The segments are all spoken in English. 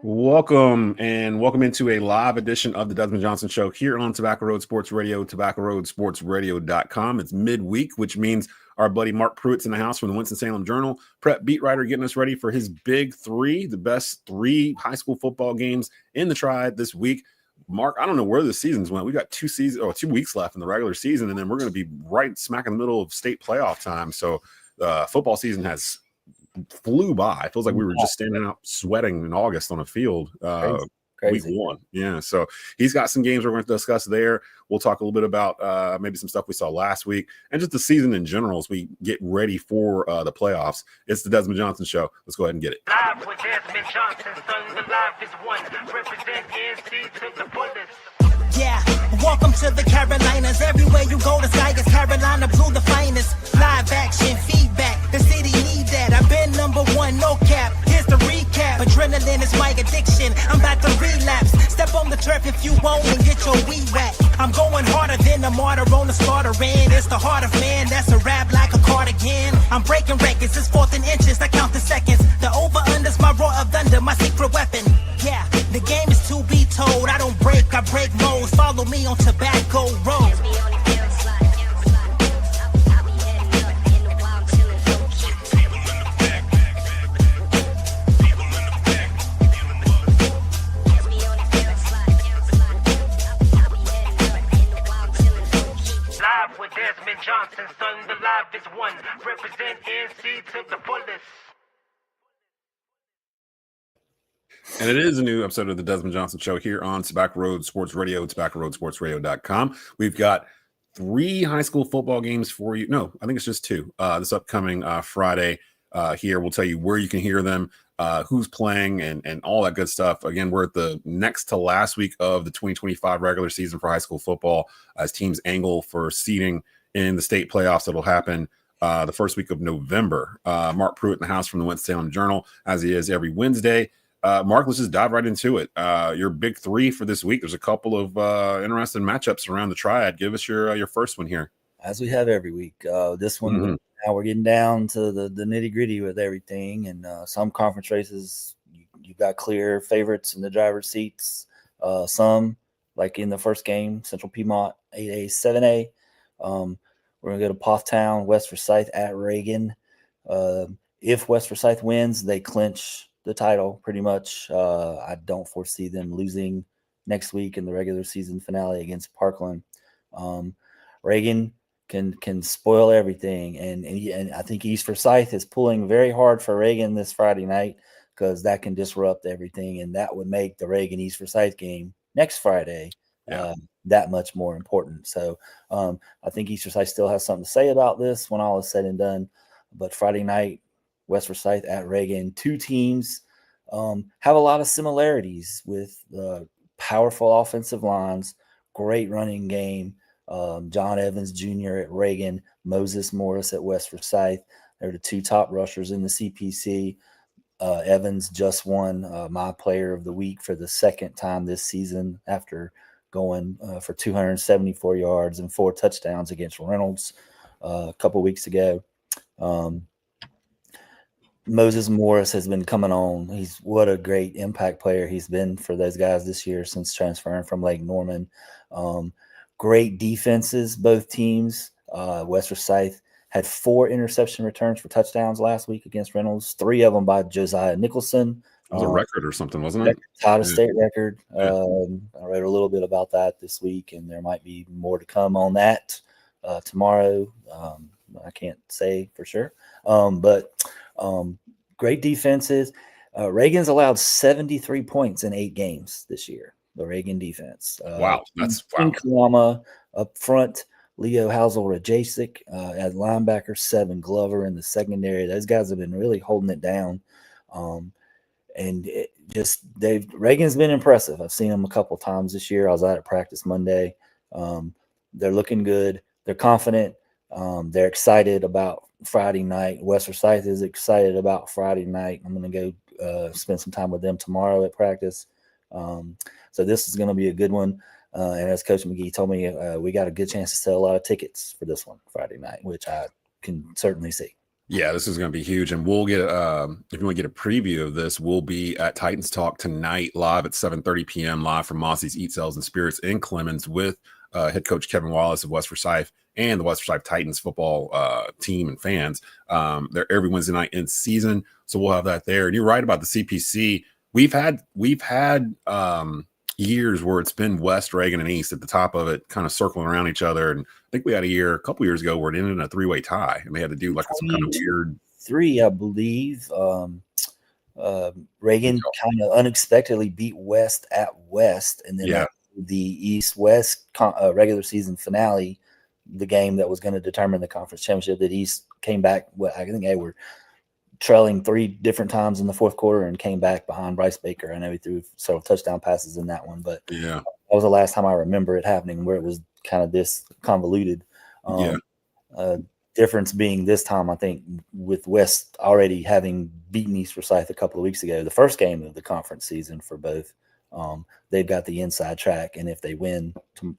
Welcome into a live edition of the Desmond Johnson Show here on Tobacco Road Sports Radio, tobaccoroadsportsradio.com. It's midweek, which means our buddy Marc Pruitt's in the house from the Winston-Salem Journal, prep beat writer, getting us ready for his big three, the best three high school football games in the Triad this week. Marc, I don't know where the seasons went. We got 2 weeks left in the regular season, and then we're going to be right smack in the middle of state playoff time. So football season has flew by. It feels like we were just standing out sweating in August on a field Crazy. week one. Yeah, so he's got some games we're going to discuss there. We'll talk a little bit about maybe some stuff we saw last week and just the season in general as we get ready for the playoffs. It's the Desmond Johnson Show. Let's go ahead and get it. Live with Desmond Johnson, son, the live is one. Represent NC to the fullest. Yeah, welcome to the Carolinas. Everywhere you go, the sky is Carolina blue, the finest. Live action, feedback, the city need that. I've been number one, no cap. Here's the recap. Adrenaline is my addiction. I'm about to relapse. Step on the turf if you want and get your weed whack. I'm going harder than a martyr on the starter end. It's the heart of man, that's a rap like a cardigan. I'm breaking records, it's 4th and inches, I count the seconds. The over-under's my roar of thunder, my secret weapon. Yeah, the game is to be told. I don't break, I break modes. Follow me on Tobacco Road. Live with Desmond Johnson, son, the live is one. Represent NC to the fullest. And it is a new episode of the Desmond Johnson Show here on Tobacco Road Sports Radio, tobaccoroadsportsradio.com. We've got 3 high school football games for you. No, I think it's just 2 this upcoming Friday here. We'll tell you where you can hear them, who's playing, and all that good stuff. Again, we're at the next to last week of the 2025 regular season for high school football as teams angle for seeding in the state playoffs that'll happen the first week of November. Marc Pruitt in the house from the Winston-Salem Journal, as he is every Wednesday. Marc, let's just dive right into it. Your big 3 for this week. There's a couple of interesting matchups around the Triad. Give us your first one here. As we have every week. This one, now we're getting down to the nitty-gritty with everything. And some conference races, you got clear favorites in the driver's seats. Some, like in the first game, Central Piedmont, 8A, 7A. We're going to go to Pothtown, West Forsyth at Reagan. If West Forsyth wins, they clinch the title pretty much. I don't foresee them losing next week in the regular season finale against Parkland. Reagan can spoil everything, and I think East Forsyth is pulling very hard for Reagan this Friday night because that can disrupt everything, and that would make the Reagan East Forsyth game next Friday that much more important. So I think East Forsyth still has something to say about this when all is said and done. But Friday night, West Forsyth at Reagan, 2 teams have a lot of similarities with powerful offensive lines, great running game. John Evans Jr. at Reagan, Moses Morris at West Forsyth. They're the 2 top rushers in the CPC. Evans just won my player of the week for the 2nd time this season after going for 274 yards and 4 touchdowns against Reynolds a couple weeks ago. Moses Morris has been coming on. What a great impact player he's been for those guys this year since transferring from Lake Norman. Great defenses, both teams. West Forsyth had 4 interception returns for touchdowns last week against Reynolds, 3 of them by Josiah Nicholson. It was a record or something, wasn't it? Tied a state record. I read a little bit about that this week, and there might be more to come on that tomorrow. I can't say for sure. But great defenses. Reagan's allowed 73 points in 8 games this year, the Reagan defense. Wow. That's wow. Kalama up front, Leo Hazel-Rajasic at linebacker, 7 Glover in the secondary. Those guys have been really holding it down. Reagan's been impressive. I've seen them a couple times this year. I was out at practice Monday. They're looking good. They're confident. They're excited about Friday night. West Forsyth is excited about Friday night. I'm going to go spend some time with them tomorrow at practice. So this is going to be a good one. And as Coach McGee told me, we got a good chance to sell a lot of tickets for this one Friday night, which I can certainly see. Yeah, this is going to be huge, and we'll get if you want to get a preview of this, we'll be at Titans Talk tonight, live at 7:30 p.m. live from Mossy's Eat Sales and Spirits in Clemens with head coach Kevin Wallace of West Forsyth and the West Forsyth Titans football team and fans. They're every Wednesday night in season, so we'll have that there. And you're right about the CPC. We've had years where it's been West, Reagan, and East at the top of it, kind of circling around each other. And I think we had a couple years ago where it ended in a 3-way tie, and they had to do like some kind of weird 3, I believe. Reagan kind of unexpectedly beat West at West, and then the East-West regular season finale, the game that was going to determine the conference championship, that East came back. Well, I think they were trailing 3 different times in the fourth quarter and came back behind Bryce Baker. I know he threw several touchdown passes in that one, but that was the last time I remember it happening where it was kind of this convoluted. Difference being this time, I think, with West already having beaten East Forsyth a couple of weeks ago, the first game of the conference season for both, they've got the inside track, and if they win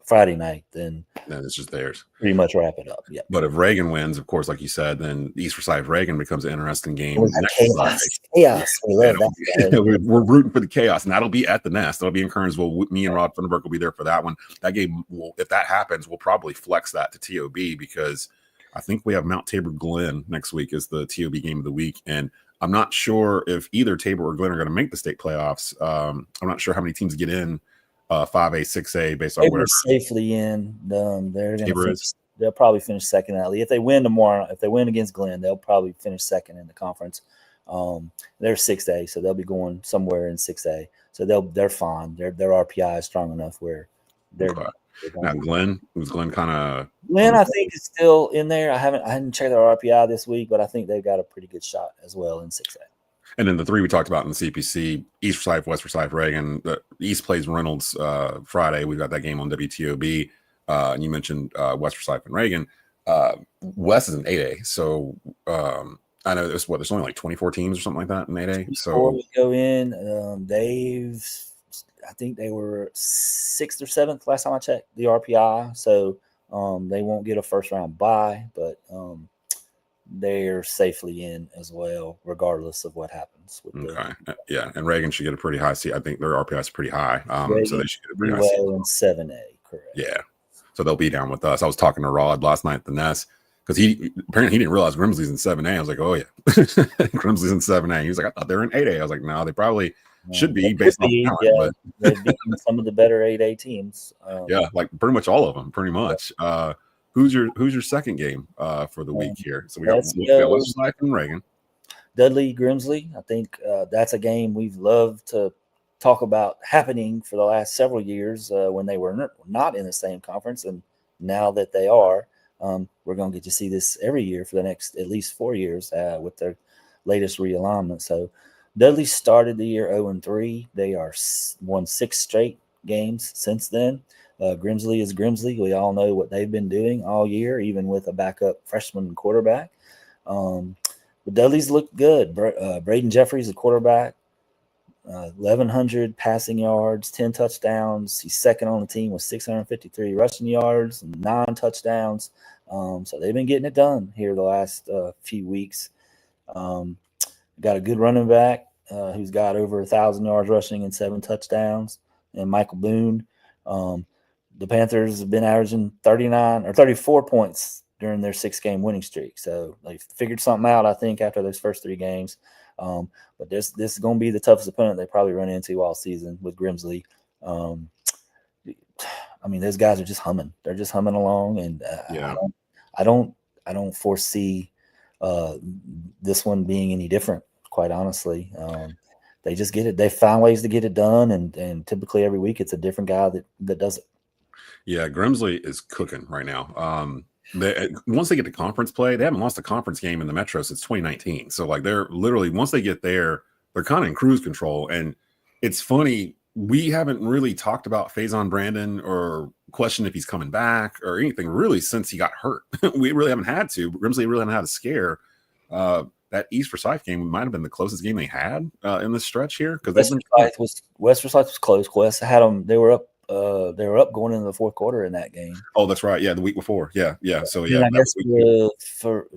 Friday night, then it's just theirs. Pretty much wrap it up. Yeah. But if Reagan wins, of course, like you said, then East Forsyth Reagan becomes an interesting game. Chaos. We love that. We're rooting for the chaos, and that'll be at the Nest. That'll be in Kernersville. Me and Rod Funderburk will be there for that one. That game, if that happens, we'll probably flex that to TOB because I think we have Mount Tabor Glen next week is the TOB game of the week, and I'm not sure if either Tabor or Glen are going to make the state playoffs. I'm not sure how many teams get in 5A, 6A based on where safely in. They'll probably finish second at least. If they win tomorrow, if they win against Glen, they'll probably finish second in the conference. They're 6A, so they'll be going somewhere in 6A. So they're fine. Their RPI is strong enough where they're. Now Glen kind of. Glen, I think, is still in there. I hadn't checked their RPI this week, but I think they've got a pretty good shot as well in 6A. And then the 3 we talked about in the CPC: East Forsyth, West Forsyth, Reagan. The East plays Reynolds Friday. We've got that game on WTOB. And you mentioned West Forsyth and Reagan. West is an 8A, so I know there's only like 24 teams or something like that in 8A. So before we go in, I think they were 6th or 7th last time I checked the RPI, so they won't get a first round bye, but they're safely in as well, regardless of what happens. And Reagan should get a pretty high seat. I think their RPI is pretty high, so they should get a pretty high seat. In 7A, correct? Yeah, so they'll be down with us. I was talking to Rod last night at the Nest because he didn't realize Grimsley's in 7A. I was like, oh yeah, Grimsley's in 7A. He was like, I thought they were in 8A. I was like, no, they probably should be based on talent, but they've beaten some of the better 8A teams. Like pretty much all of them, pretty much. Who's your second game for the week here? So we got West Forsyth and Reagan. Dudley Grimsley. I think that's a game we've loved to talk about happening for the last several years when they were not in the same conference, and now that they are, we're going to get to see this every year for the next at least 4 years with their latest realignment. So Dudley started the year 0-3. They are won 6 straight games since then. Grimsley is Grimsley. We all know what they've been doing all year, even with a backup freshman quarterback. But Dudley's looked good. Braden Jeffries, the quarterback, 1,100 passing yards, 10 touchdowns. He's second on the team with 653 rushing yards and 9 touchdowns. So they've been getting it done here the last few weeks. Got a good running back who's got over 1,000 yards rushing and 7 touchdowns, and Michael Boone. The Panthers have been averaging 39 or 34 points during their 6-game winning streak. So they figured something out, I think, after those first 3 games. But this is going to be the toughest opponent they probably run into all season with Grimsley. I mean, those guys are just humming. They're just humming along, and I don't foresee this one being any different, quite honestly. They just get it. They find ways to get it done, and typically every week it's a different guy that does it. Yeah, Grimsley is cooking right now. Once they get to conference play, they haven't lost a conference game in the Metro since 2019. So like they're literally, once they get there, they're kind of in cruise control. And it's funny, we haven't really talked about Faison Brandon or questioned if he's coming back or anything really since he got hurt. We really haven't had to. Grimsley really haven't had a scare. That East Forsyth game might have been the closest game they had in this stretch here, because West Forsyth was close. West had them. They were up They were up going into the fourth quarter in that game. Oh, that's right. Yeah, the week before. Yeah. So And I guess the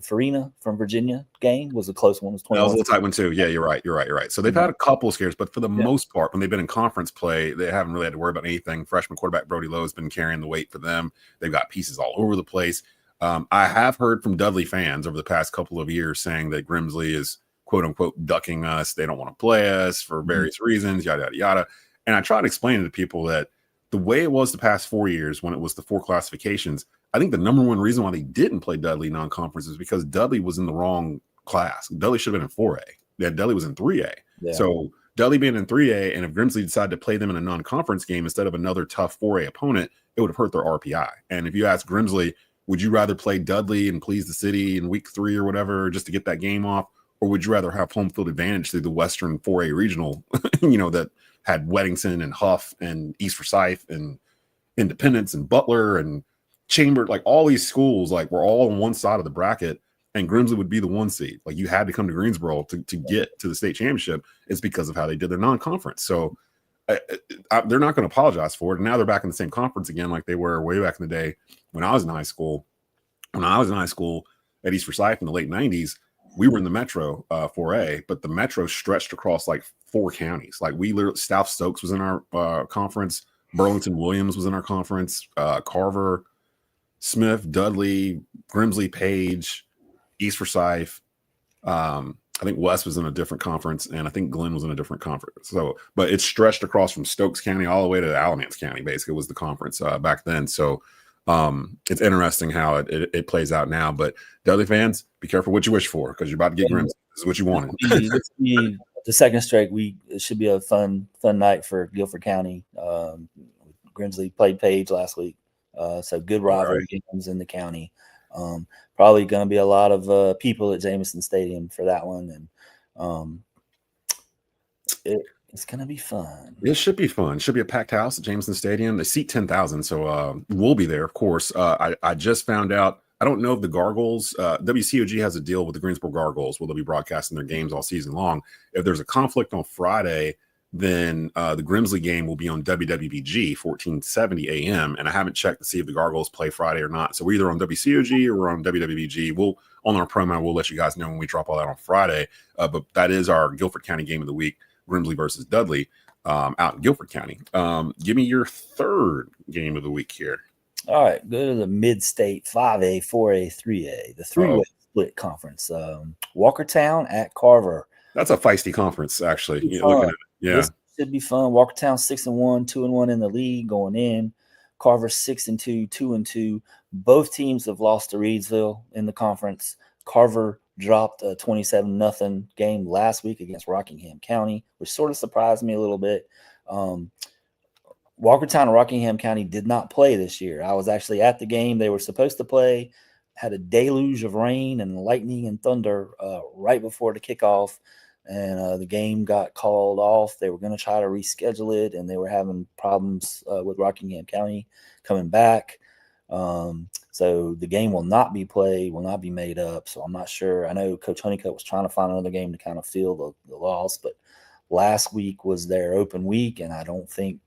Farina from Virginia game was a close one. It was that was a 21. little tight one too. Yeah, you're right. So they've had a couple of scares, but for the most part, when they've been in conference play, they haven't really had to worry about anything. Freshman quarterback Brody Lowe has been carrying the weight for them. They've got pieces all over the place. I have heard from Dudley fans over the past couple of years saying that Grimsley is quote unquote ducking us. They don't want to play us for various reasons, yada, yada, yada. And I try to explain to people that the way it was the past 4 years when it was the 4 classifications, I think the number one reason why they didn't play Dudley non-conference is because Dudley was in the wrong class. Dudley should have been in 4A. Yeah, Dudley was in 3A. Yeah. So Dudley being in 3A, and if Grimsley decided to play them in a non-conference game instead of another tough 4A opponent, it would have hurt their RPI. And if you ask Grimsley, would you rather play Dudley and please the city in week 3 or whatever just to get that game off, or would you rather have home field advantage through the Western 4A regional, that had Weddington and Huff and East Forsyth and Independence and Butler and Chamber, like all these schools, like were all on one side of the bracket, and Grimsley would be the 1 seed. Like you had to come to Greensboro to get to the state championship. It's because of how they did their non-conference. So they're not going to apologize for it. And now they're back in the same conference again, like they were way back in the day when I was in high school. When I was in high school at East Forsyth in the late 90s, we were in the Metro 4A, but the Metro stretched across like 4 counties. Like we literally, South Stokes was in our conference. Burlington Williams was in our conference. Carver, Smith, Dudley, Grimsley, Page, East Forsyth. I think West was in a different conference, and I think Glenn was in a different conference. So, but it stretched across from Stokes County all the way to Alamance County, basically, was the conference back then. So it's interesting how it plays out now. But Dudley fans, be careful what you wish for, because you're about to get Grimsley. This is what you wanted. The second straight week, it should be a fun night for Guilford County. Grimsley played Page last week, so good rivalry games in the county. Probably going to be a lot of people at Jameson Stadium for that one, and it's going to be fun. It should be fun. It should be a packed house at Jameson Stadium. They seat 10,000, so we'll be there, of course. I just found out. I don't know if the Gargoyles, WCOG has a deal with the Greensboro Gargoyles where they'll be broadcasting their games all season long. If there's a conflict on Friday, then the Grimsley game will be on WWBG 1470 AM. And I haven't checked to see if the Gargoyles play Friday or not. So we're either on WCOG or we're on WWBG. On our promo, we'll let you guys know when we drop all that on Friday. But that is our Guilford County game of the week, Grimsley versus Dudley out in Guilford County. Give me your third game of the week here. All right, go to the mid-state 5A, 4A, 3A, the three-way split conference. Walkertown at Carver. That's a feisty conference, actually. Looking at it. Yeah, this should be fun. Walkertown 6-1, 2-1 in the league going in. Carver 6-2, 2-2. Both teams have lost to Reedsville in the conference. Carver dropped a 27-0 game last week against Rockingham County, which sort of surprised me a little bit. Walkertown and Rockingham County did not play this year. I was actually at the game. They were supposed to play, had a deluge of rain and lightning and thunder right before the kickoff, and the game got called off. They were going to try to reschedule it, and they were having problems with Rockingham County coming back. So the game will not be played, will not be made up. So I'm not sure. I know Coach Honeycutt was trying to find another game to kind of fill the loss, but last week was their open week, and I don't think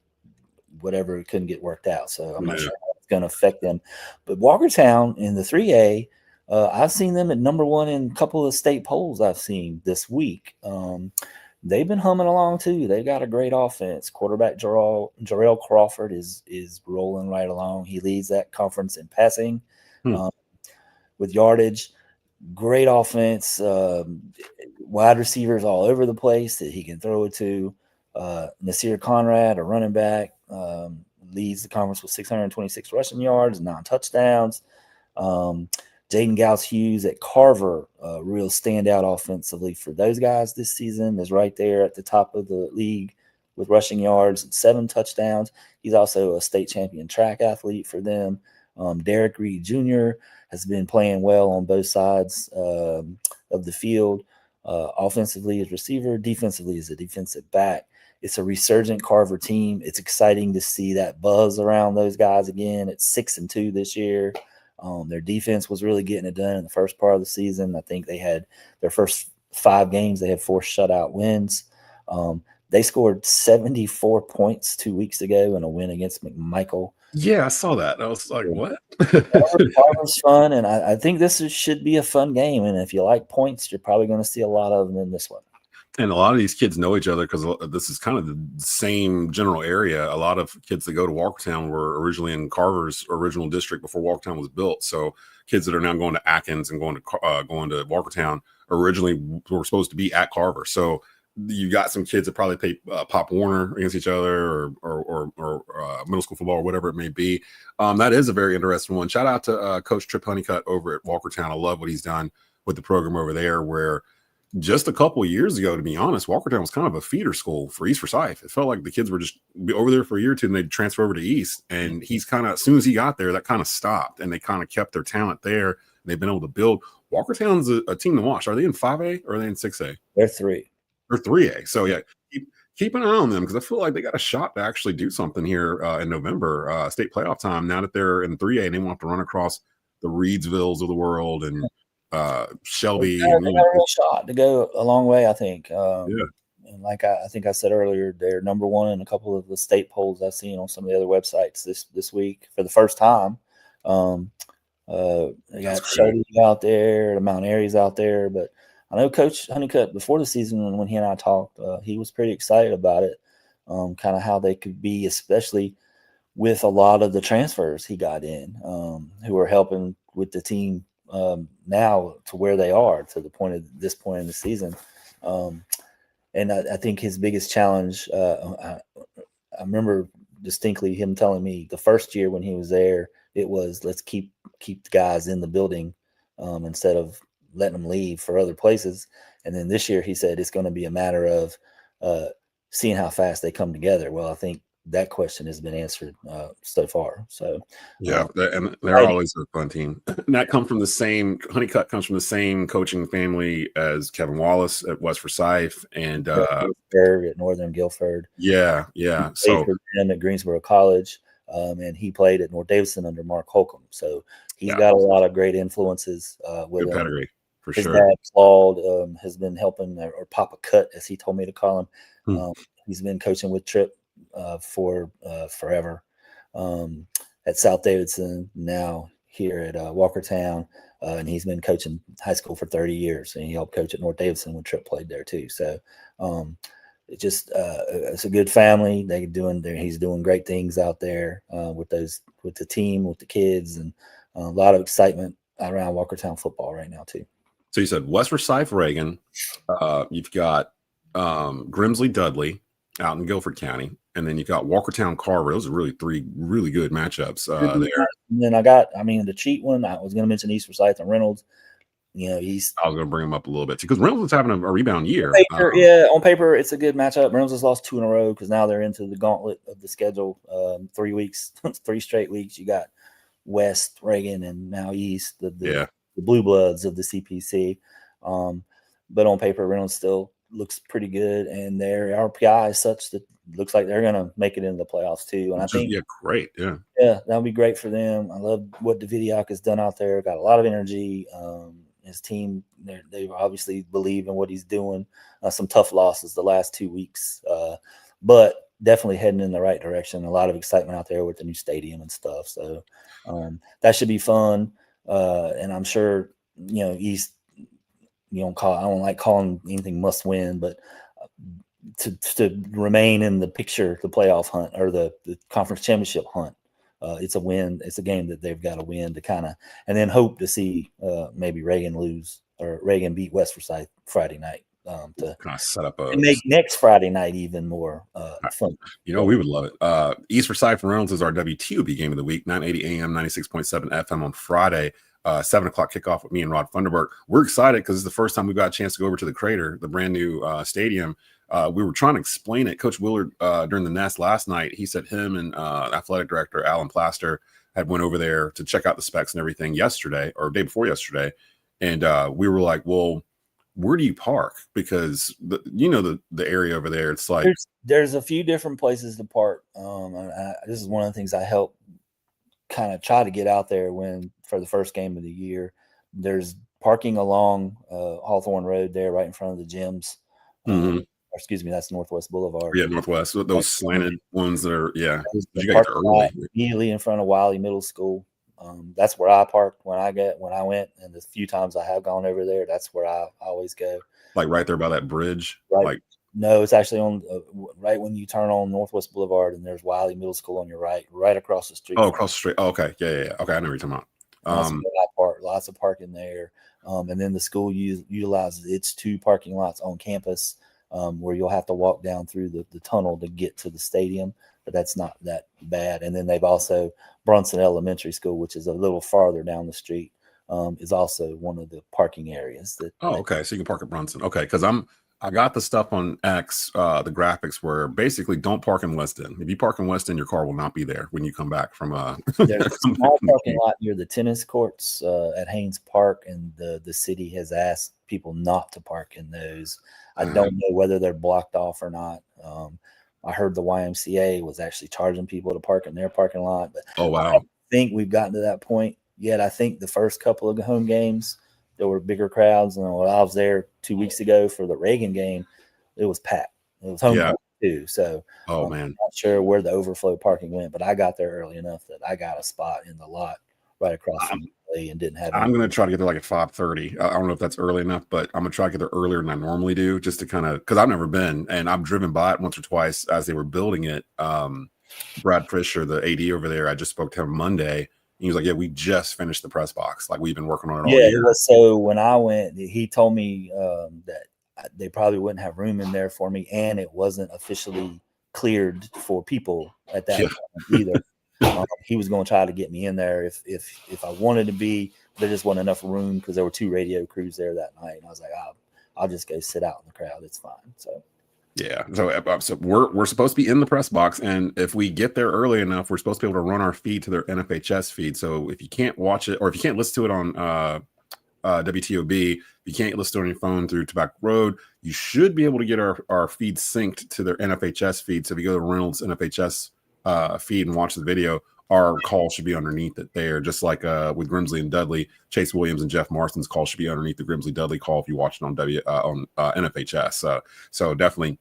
whatever couldn't get worked out. So I'm not sure how it's going to affect them. But Walkertown in the 3A, I've seen them at number 1 in a couple of state polls I've seen this week. They've been humming along too. They've got a great offense. Quarterback Jarrell Crawford is rolling right along. He leads that conference in passing with yardage. Great offense. Wide receivers all over the place that he can throw it to. Nasir Conrad, a running back, leads the conference with 626 rushing yards, 9 touchdowns. Jaden Gauss-Hughes at Carver, real standout offensively for those guys this season, is right there at the top of the league with rushing yards and 7 touchdowns. He's also a state champion track athlete for them. Derek Reed Jr. has been playing well on both sides of the field. Offensively as receiver, defensively as a defensive back. It's a resurgent Carver team. It's exciting to see that buzz around those guys again. It's 6-2 this year. Their defense was really getting it done in the first part of the season. I think they had their first 5 games. They had 4 shutout wins. They scored 74 points 2 weeks ago in a win against McMichael. Yeah, I saw that. I was like, what? Carver's fun, and I think should be a fun game. And if you like points, you're probably going to see a lot of them in this one. And a lot of these kids know each other because this is kind of the same general area. A lot of kids that go to Walkertown were originally in Carver's original district before Walkertown was built. So kids that are now going to Atkins and going to Walkertown originally were supposed to be at Carver. So you got some kids that probably play Pop Warner against each other or middle school football or whatever it may be. That is a very interesting one. Shout out to Coach Trip Honeycutt over at Walkertown. I love what he's done with the program over there, where just a couple of years ago, to be honest, Walkertown was kind of a feeder school for East Forsyth. It felt like the kids were just over there for a year or two and they'd transfer over to East. And he's kind of, as soon as he got there, that kind of stopped and they kind of kept their talent there. They've been able to build. Walkertown's a team to watch. Are they in 5A or are they in 6A? They're 3. Or 3A. So, yeah, keep an eye on them because I feel like they got a shot to actually do something here in November, state playoff time, now that they're in 3A and they won't have to run across the Reedsvilles of the world and Shelby. They got a real shot to go a long way, I think. Yeah. And like I think I said earlier, they're number one in a couple of the state polls I've seen on some of the other websites this week for the first time. They got Shelby out there, the Mount Airy's out there, but I know Coach Honeycutt before the season when he and I talked, he was pretty excited about it, kind of how they could be, especially with a lot of the transfers he got in, who are helping with the team now to where they are to the point of this point in the season. And I think his biggest challenge, I remember distinctly him telling me the first year when he was there, it was let's keep the guys in the building instead of letting them leave for other places. And then this year he said it's going to be a matter of seeing how fast they come together. Well, I think that question has been answered so far. So yeah, and they're always a fun team. And that comes from the same Honeycutt comes from the same coaching family as Kevin Wallace at West Forsyth and at Northern Guilford. Yeah. So for him at Greensboro College, and he played at North Davidson under Marc Holcomb. So he's got a lot of great influences with good pedigree for his sure. dad Claude has been helping, or Papa Cut as he told me to call him. He's been coaching with Trip for forever at South Davidson, now here at Walkertown, and he's been coaching high school for 30 years, and he helped coach at North Davidson when Trip played there too. So it's a good family. He's doing great things out there with the team, with the kids, and a lot of excitement around Walkertown football right now too. So you said West Forsyth, Reagan. You've got Grimsley, Dudley out in Guilford County, and then you've got Walkertown, Carver. Those are really 3 really good matchups there. And then the cheat one, I was going to mention East Forsyth and Reynolds. I was going to bring them up a little bit because Reynolds is having a rebound year. On paper, it's a good matchup. Reynolds has lost 2 in a row because now they're into the gauntlet of the schedule. 3 weeks, 3 straight weeks. You got West, Reagan, and now East, the blue bloods of the CPC. But on paper, Reynolds still looks pretty good, and their RPI is such that it looks like they're going to make it into the playoffs too. And I think, great, that'll be great for them. I love what Davidiak has done out there. Got a lot of energy. His team, they obviously believe in what he's doing. Some tough losses the last 2 weeks, but definitely heading in the right direction. A lot of excitement out there with the new stadium and stuff. So that should be fun. And I'm sure, East, I don't like calling anything must win, but to remain in the picture, the playoff hunt or the conference championship hunt, it's a win. It's a game that they've got to win to kind of, and then hope to see maybe Reagan lose or Reagan beat West Forsyth Friday night to kind of set up make next Friday night even more fun. We would love it. East Forsyth and Reynolds is our WTOB game of the week, 9:80 a.m., 96.7 FM on Friday. 7 o'clock kickoff with me and Rod Funderburg. We're excited because it's the first time we've got a chance to go over to the Crater, the brand new stadium. We were trying to explain it. Coach Willard during the Nest last night, he said him and athletic director Alan Plaster had went over there to check out the specs and everything yesterday or day before yesterday. And we were like, well, where do you park? Because the area over there, it's like there's a few different places to park. This is one of the things I help kind of try to get out there for the first game of the year. There's parking along Hawthorne Road there right in front of the gyms. excuse me, that's Northwest Boulevard. Yeah, Northwest. Those slanted ones that are, yeah. There's the You got to get parking there lot early. immediately in front of Wiley Middle School. That's where I parked when I went, and the few times I have gone over there, that's where I always go. Like right there by that bridge. Right. Like, no, it's actually on right when you turn on Northwest Boulevard, and there's Wiley Middle School on your right across the street. oh, across the street. Oh, okay. Yeah. Okay, I know what you're talking about. That's where I park. Lots of parking there. And then the school utilizes its 2 parking lots on campus, where you'll have to walk down through the tunnel to get to the stadium, but that's not that bad. And then they've also Brunson Elementary School, which is a little farther down the street, is also one of the parking areas. Okay. So you can park at Brunson. Okay, because I got the stuff on X, the graphics where basically don't park in West End. If you park in West End, your car will not be there when you come back from There's a small parking lot near the tennis courts at Haynes Park, and the city has asked people not to park in those. I don't know whether they're blocked off or not. I heard the YMCA was actually charging people to park in their parking lot, but oh wow. I don't think we've gotten to that point yet. I think the first couple of home games, there were bigger crowds. And when I was there 2 weeks ago for the Reagan game, it was packed. It was home too. So man, I'm not sure where the overflow parking went, but I got there early enough that I got a spot in the lot right across from me and didn't have. I'm going to try to get there like at 5:30. I don't know if that's early enough, but I'm going to try to get there earlier than I normally do, just to kind of, because I've never been, and I've driven by it once or twice as they were building it. Brad Fisher, the AD over there, I just spoke to him Monday. He was like, yeah, we just finished the press box. Like, we've been working on it all year. So when I went, he told me that they probably wouldn't have room in there for me, and it wasn't officially cleared for people at that point either. He was going to try to get me in there if I wanted to be. There just wasn't enough room because there were 2 radio crews there that night, and I was like, I'll just go sit out in the crowd. It's fine. So. Yeah, so we're supposed to be in the press box, and if we get there early enough, we're supposed to be able to run our feed to their NFHS feed. So if you can't watch it, or if you can't listen to it on WTOB, if you can't listen to it on your phone through Tobacco Road, you should be able to get our feed synced to their NFHS feed. So if you go to Reynolds NFHS feed and watch the video, our call should be underneath it there, just like with Grimsley and Dudley. Chase Williams and Jeff Marston's call should be underneath the Grimsley Dudley call if you watch it on NFHS. So definitely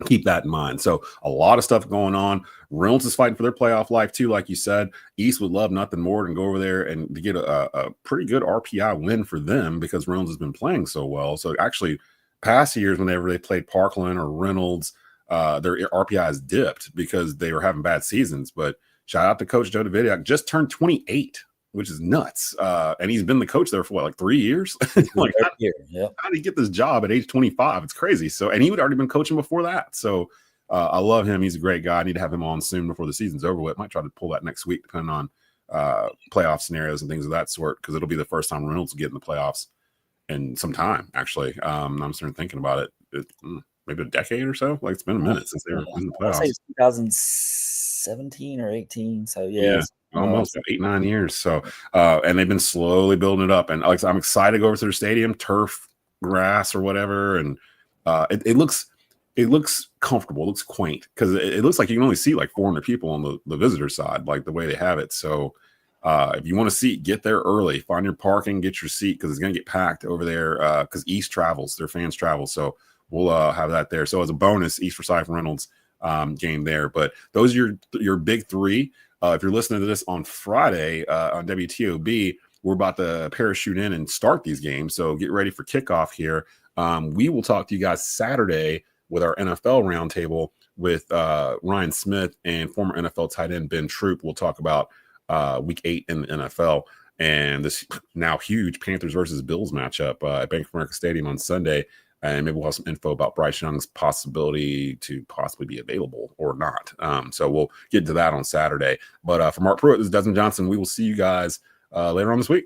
keep that in mind. So a lot of stuff going on. Reynolds is fighting for their playoff life too, like you said. East would love nothing more than go over there and to get a pretty good RPI win for them, because Reynolds has been playing so well. So actually, past years whenever they played Parkland or Reynolds, their RPI has dipped because they were having bad seasons. But shout out to Coach Joe Davidiak, just turned 28, which is nuts. And he's been the coach there for like 3 years. Like, how did he get this job at age 25? It's crazy. So, and he would already been coaching before that. So I love him. He's a great guy. I need to have him on soon before the season's over with. Might try to pull that next week, depending on playoff scenarios and things of that sort, because it'll be the first time Reynolds will get in the playoffs in some time, actually. I'm starting thinking about it. Maybe a decade or so. Like, it's been a minute since they were in the playoffs. I'd say it's 2017 or 18. So yeah. Almost 8-9 years. So, and they've been slowly building it up. And Alex, I'm excited to go over to their stadium, turf, grass, or whatever. And it looks comfortable. It looks quaint, because it looks like you can only see like 400 people on the visitor side, like the way they have it. So, if you want to see, get there early, find your parking, get your seat, because it's going to get packed over there. Because East travels, their fans travel. So we'll have that there. So as a bonus, East Forsyth Reynolds game there. But those are your big 3. If you're listening to this on Friday on WTOB, we're about to parachute in and start these games. So get ready for kickoff here. We will talk to you guys Saturday with our NFL roundtable with Ryan Smith and former NFL tight end Ben Troop. We'll talk about week 8 in the NFL and this now huge Panthers versus Bills matchup at Bank of America Stadium on Sunday. And maybe we'll have some info about Bryce Young's possibility to possibly be available or not. So we'll get into that on Saturday. But for Marc Pruitt, this is Desmond Johnson. We will see you guys later on this week.